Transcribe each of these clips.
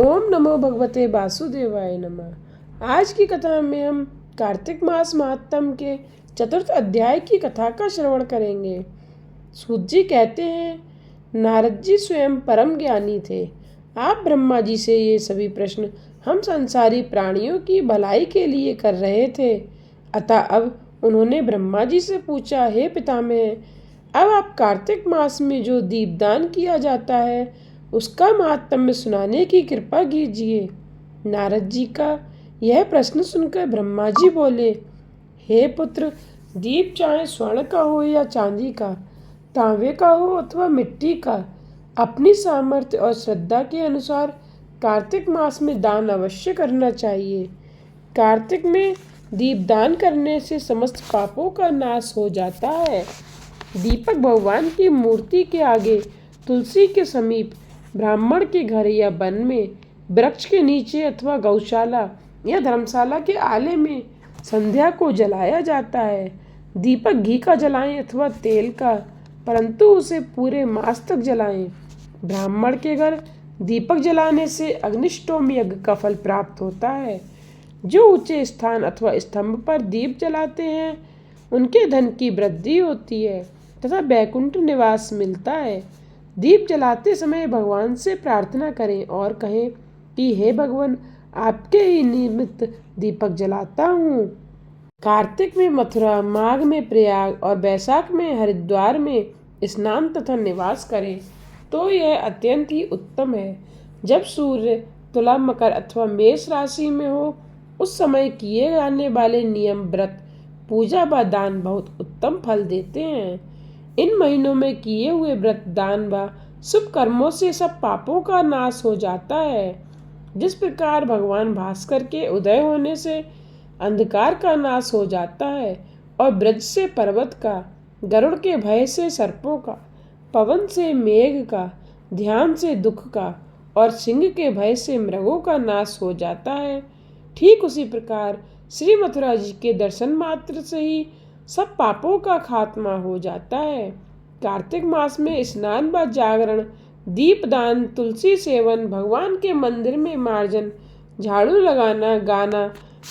ओम नमो भगवते वासुदेवाय नमः। आज की कथा में हम कार्तिक मास महात्म के चतुर्थ अध्याय की कथा का श्रवण करेंगे। सूत जी कहते हैं, नारद जी स्वयं परम ज्ञानी थे। आप ब्रह्मा जी से ये सभी प्रश्न हम संसारी प्राणियों की भलाई के लिए कर रहे थे। अतः अब उन्होंने ब्रह्मा जी से पूछा, हे पितामह, अब आप कार्तिक मास में जो दीपदान किया जाता है उसका महात्म्य सुनाने की कृपा कीजिए। नारद जी का यह प्रश्न सुनकर ब्रह्मा जी बोले, हे पुत्र, दीप चाहे स्वर्ण का हो या चांदी का, तांबे का हो अथवा मिट्टी का, अपनी सामर्थ्य और श्रद्धा के अनुसार कार्तिक मास में दान अवश्य करना चाहिए। कार्तिक में दीपदान करने से समस्त पापों का नाश हो जाता है। दीपक भगवान की मूर्ति के आगे, तुलसी के समीप, ब्राह्मण के घर या वन में, वृक्ष के नीचे अथवा गौशाला या धर्मशाला के आले में संध्या को जलाया जाता है। दीपक घी का जलाएं अथवा तेल का, परंतु उसे पूरे मास तक जलाएं। ब्राह्मण के घर दीपक जलाने से अग्निष्टोम यज्ञ का फल प्राप्त होता है। जो ऊंचे स्थान अथवा स्तंभ पर दीप जलाते हैं उनके धन की वृद्धि होती है तथा वैकुंठ निवास मिलता है। दीप जलाते समय भगवान से प्रार्थना करें और कहें कि हे भगवान, आपके ही निमित्त दीपक जलाता हूँ। कार्तिक में मथुरा, माघ में प्रयाग और बैसाख में हरिद्वार में स्नान तथा निवास करें तो यह अत्यंत ही उत्तम है। जब सूर्य तुला, मकर अथवा मेष राशि में हो उस समय किए जाने वाले नियम, व्रत, पूजा व दान बहुत उत्तम फल देते हैं। इन महीनों में किए हुए व्रत, दान व शुभ कर्मों से सब पापों का नाश हो जाता है। जिस प्रकार भगवान भास्कर के उदय होने से अंधकार का नाश हो जाता है और ब्रज से पर्वत का, गरुड़ के भय से सर्पों का, पवन से मेघ का, ध्यान से दुख का और सिंह के भय से मृगों का नाश हो जाता है, ठीक उसी प्रकार श्री मथुरा जी के दर्शन मात्र से ही सब पापों का खात्मा हो जाता है। कार्तिक मास में स्नान व जागरण, दीपदान, तुलसी सेवन, भगवान के मंदिर में मार्जन, झाड़ू लगाना, गाना,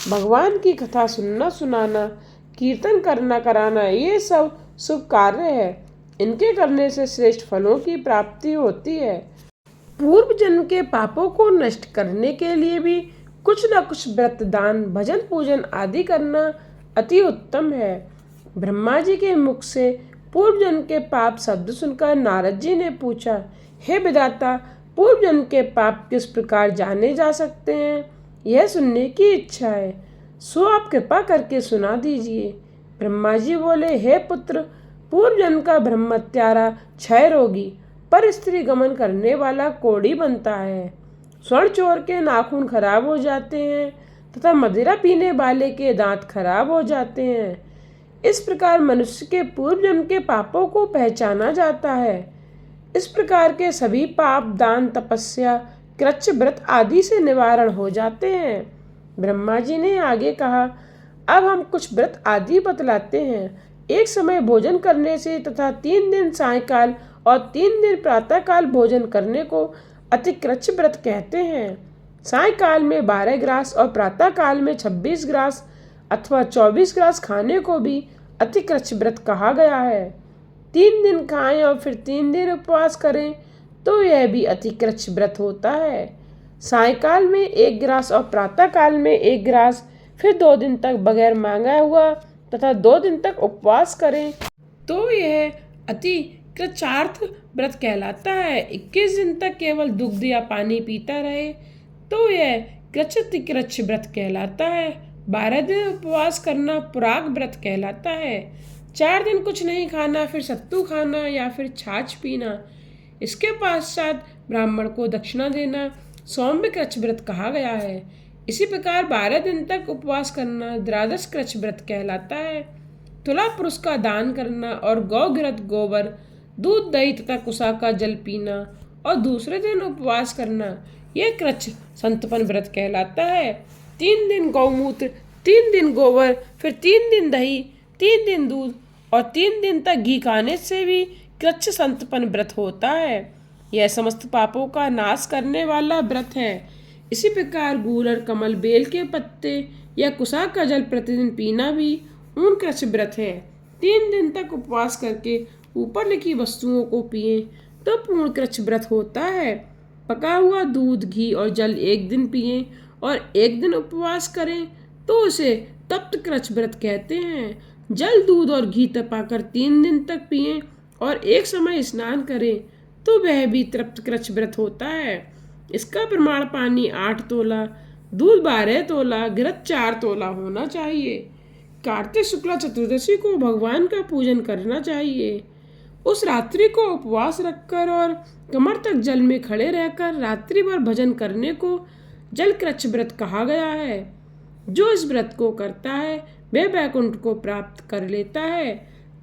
भगवान की कथा सुनना सुनाना, कीर्तन करना कराना, ये सब शुभ कार्य है। इनके करने से श्रेष्ठ फलों की प्राप्ति होती है। पूर्व जन्म के पापों को नष्ट करने के लिए भी कुछ न कुछ व्रत, दान, भजन, पूजन आदि करना अति उत्तम है। ब्रह्मा जी के मुख से पूर्व जन्म के पाप शब्द सुनकर नारद जी ने पूछा, हे विधाता, पूर्व जन्म के पाप किस प्रकार जाने जा सकते हैं? यह सुनने की इच्छा है, सो आप कृपा करके सुना दीजिए। ब्रह्मा जी बोले, हे पुत्र, पूर्व जन्म का ब्रह्मत्यारा क्षय रोगी, पर स्त्री गमन करने वाला कोढ़ी बनता है। स्वर्ण चोर के नाखून खराब हो जाते हैं तथा मदिरा पीने वाले के दांत खराब हो जाते हैं। इस प्रकार मनुष्य के पूर्व जन्म के पापों को पहचाना जाता है। इस प्रकार के सभी पाप दान, तपस्या, कृच्छ, व्रत आदि से निवारण हो जाते हैं। ब्रह्मा जी ने आगे कहा, अब हम कुछ व्रत आदि बतलाते हैं। एक समय भोजन करने से तथा 3 दिन सायकाल और 3 दिन प्रातःकाल भोजन करने को अतिकृच्छ व्रत कहते हैं। सायकाल में 12 ग्रास और प्रातःकाल में 26 ग्रास अथवा 24 ग्रास खाने को भी अतिकृच्छ व्रत कहा गया है। 3 दिन खाएं और फिर 3 दिन उपवास करें तो यह भी अतिकृच्छ व्रत होता है। सायकाल में 1 ग्रास और प्रातःकाल में 1 ग्रास, फिर 2 दिन तक बगैर मांगा हुआ तथा 2 दिन तक उपवास करें तो यह अतिकृच्छार्थ व्रत कहलाता है। 21 दिन तक केवल दुग्ध या पानी पीता रहे तो यह कृच्छतिकृच्छ व्रत कहलाता है। 12 दिन उपवास करना पुराग व्रत कहलाता है। 4 दिन कुछ नहीं खाना, फिर सत्तू खाना या फिर छाछ पीना, इसके पश्चात ब्राह्मण को दक्षिणा देना सौम्य कृच्छ व्रत कहा गया है। इसी प्रकार 12 दिन तक उपवास करना द्वादश कृच्छ व्रत कहलाता है। तुला पुरुष का दान करना और गौघृत, गोबर, दूध, दही तथा कुसा का जल पीना और दूसरे दिन उपवास करना यह कृच्छ संतपन व्रत कहलाता है। 3 दिन गौमूत्र, 3 दिन गोबर, फिर 3 दिन दही, 3 दिन दूध और 3 दिन तक घी खाने से भी कृच्छ संतपन व्रत होता है। यह समस्त पापों का नाश करने वाला व्रत है। इसी प्रकार गूलर, कमल, बेल के पत्ते या कुसा का जल प्रतिदिन पीना भी ऊन कृच्छ व्रत है। 3 दिन तक उपवास करके ऊपर लिखी वस्तुओं को पिए तो पूर्ण कृच्छ व्रत होता है। पका हुआ दूध, घी और जल एक दिन पिए और एक दिन उपवास करें तो उसे तप्त कृच्छ व्रत कहते हैं। जल, दूध और घी तपाकर 3 दिन तक पिए और एक समय स्नान करें तो वह भी तृप्त कृच्छ व्रत होता है। इसका प्रमाण पानी 8 तोला, दूध 12 तोला, घृत 4 तोला होना चाहिए। कार्तिक शुक्ला चतुर्दशी को भगवान का पूजन करना चाहिए। उस रात्रि को उपवास रखकर और कमर तक जल में खड़े रहकर रात्रि भर भजन करने को जल कृच्छ व्रत कहा गया है। जो इस व्रत को करता है वह वैकुंठ को प्राप्त कर लेता है।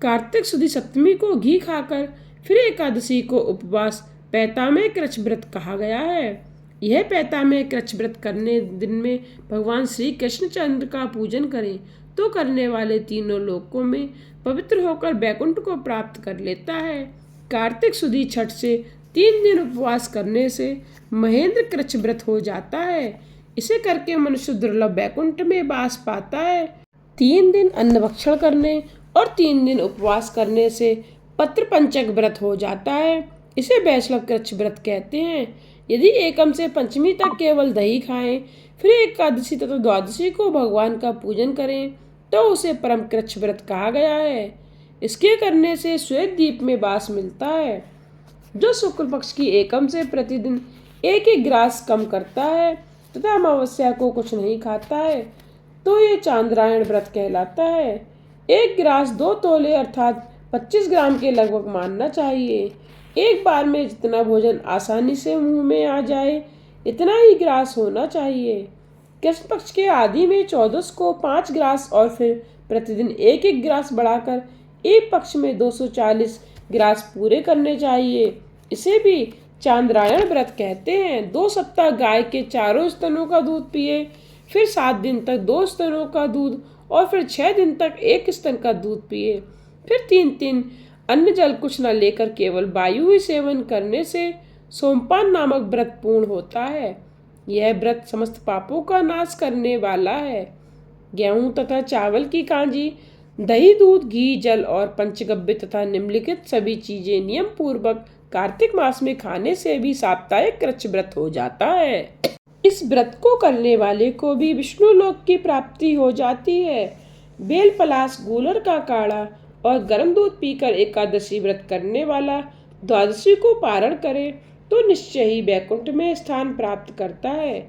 कार्तिक शुद्ध सप्तमी को घी खाकर फिर एकादशी को उपवास पैतामय कृच्छ व्रत कहा गया है। यह पैतामय कृच्छ व्रत करने दिन में भगवान श्री कृष्णचंद्र का पूजन करें तो करने वाले तीनों लोकों में पवित्र होकर वैकुंठ को प्राप्त कर लेता है। कार्तिक शुद्धि छठ से 3 दिन उपवास करने से महेंद्र कृच्छ व्रत हो जाता है। इसे करके मनुष्य दुर्लभ वैकुंठ में वास पाता है। 3 दिन अन्न भक्षण करने और 3 दिन उपवास करने से पत्र पंचक व्रत हो जाता है। इसे वैष्णव कृच्छ व्रत कहते हैं। यदि एकम से पंचमी तक केवल दही खाएं, फिर एकादशी तथा द्वादशी को भगवान का पूजन करें तो उसे परम कृच्छ व्रत कहा गया है। इसके करने से श्वेत द्वीप में वास मिलता है। जो शुक्ल पक्ष की एकम से प्रतिदिन 1-1 ग्रास कम करता है तथा अमावस्या को कुछ नहीं खाता है तो ये चांद्रायण व्रत कहलाता है। 1 ग्रास 2 तोले अर्थात 25 ग्राम के लगभग मानना चाहिए। एक बार में जितना भोजन आसानी से मुंह में आ जाए इतना ही ग्रास होना चाहिए। कृष्ण पक्ष के आदि में 14 को 5 ग्रास और फिर प्रतिदिन 1-1 ग्रास बढ़ाकर एक पक्ष में 240 ग्रास पूरे करने चाहिए। इसे भी चांद्रायण व्रत कहते हैं। 2 सप्ताह गाय के चारों स्तनों का दूध पिए, फिर 7 दिन तक 2 स्तनों का दूध और फिर 6 दिन तक 1 स्तन का दूध पिए। फिर 3 अन्न जल कुछ न लेकर केवल वायु ही सेवन करने से सोमपान नामक व्रत पूर्ण होता है। यह व्रत समस्त पापों का नाश करने वाला है। गेहूं तथा चावल की कांजी, दही, दूध, घी, जल और पंचगव्य तथा निम्नलिखित सभी चीजें नियम पूर्वक कार्तिक मास में खाने से भी साप्ताहिक कृच्छ व्रत हो जाता है। इस व्रत को करने वाले को भी विष्णु लोक की प्राप्ति हो जाती है। बेल, पलाश, गूलर का काढ़ा और गर्म दूध पीकर एकादशी व्रत करने वाला द्वादशी को पारण करे तो निश्चय ही वैकुंठ में स्थान प्राप्त करता है।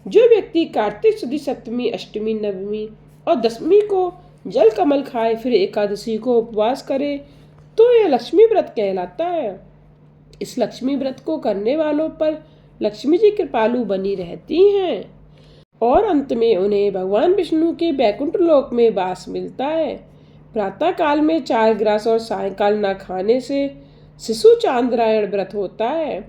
जो व्यक्ति कार्तिक शुद्ध सप्तमी, अष्टमी, नवमी और दशमी को जल कमल खाए फिर एकादशी को उपवास करे तो यह लक्ष्मी व्रत कहलाता है। इस लक्ष्मी व्रत को करने वालों पर लक्ष्मी जी कृपालु बनी रहती हैं और अंत में उन्हें भगवान विष्णु के वैकुंठ लोक में वास मिलता है। प्रातः काल में 4 ग्रास और सायंकाल न खाने से शिशु चांद्रायण व्रत होता है।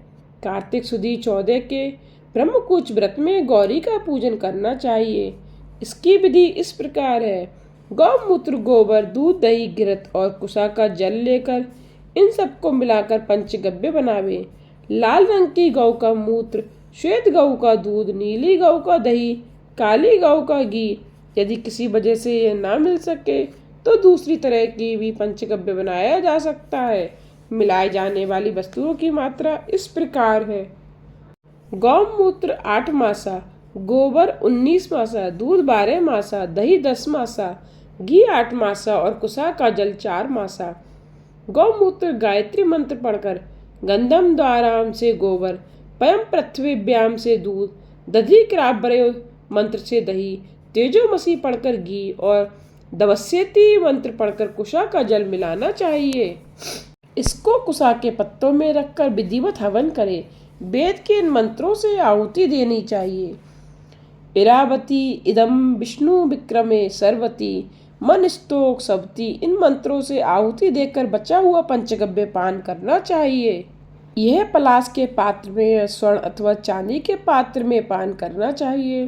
कार्तिक शुद्धि 14 के ब्रह्मकुच व्रत में गौरी का पूजन करना चाहिए। इसकी विधि इस प्रकार है। गौमूत्र, गोबर, दूध, दही, घृत और कुसा का जल लेकर इन सबको मिलाकर पंचगव्य बनावे। लाल रंग की गौ का मूत्र, श्वेत गौ का दूध, नीली गौ का दही, काली गौ का घी। यदि किसी वजह से यह ना मिल सके तो दूसरी तरह की भी पंचगव्य बनाया जा सकता है। मिलाए जाने वाली वस्तुओं की मात्रा इस प्रकार है। गौमूत्र 8 मासा, गोबर 19 मासा, दूध 12 मासा, दही 10 मासा, घी 8 मासा और कुसा का जल 4 मासा। गौमूत्र गायत्री मंत्र पढ़कर, गंधम द्वाराम से गोबर, पयम पृथ्वीभ्याम से दूध, दधिक्राव्रयो मंत्र से दही, तेजोमसी पढ़कर घी और दवस्येति मंत्र पढ़कर कुशा का जल मिलाना चाहिए। इसको कुशा के पत्तों में रखकर विधिवत हवन करें। वेद के इन मंत्रों से आहुति देनी चाहिए। इरावती इदम विष्णु विक्रमे सर्वती मन स्तोक सबती। इन मंत्रों से आहुति देकर बचा हुआ पंचगव्य पान करना चाहिए। यह पलाश के पात्र में, स्वर्ण अथवा चांदी के पात्र में पान करना चाहिए।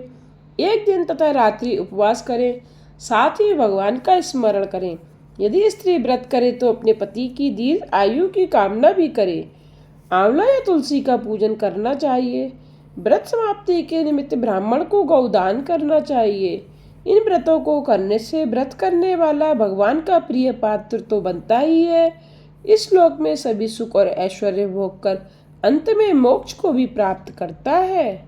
एक दिन तथा रात्रि उपवास करें, साथ ही भगवान का स्मरण करें। यदि स्त्री व्रत करे तो अपने पति की दीर्घ आयु की कामना भी करे। आंवला या तुलसी का पूजन करना चाहिए। व्रत समाप्ति के निमित्त ब्राह्मण को गौदान करना चाहिए। इन व्रतों को करने से व्रत करने वाला भगवान का प्रिय पात्र तो बनता ही है, इस श्लोक में सभी सुख और ऐश्वर्य भोग कर अंत में मोक्ष को भी प्राप्त करता है।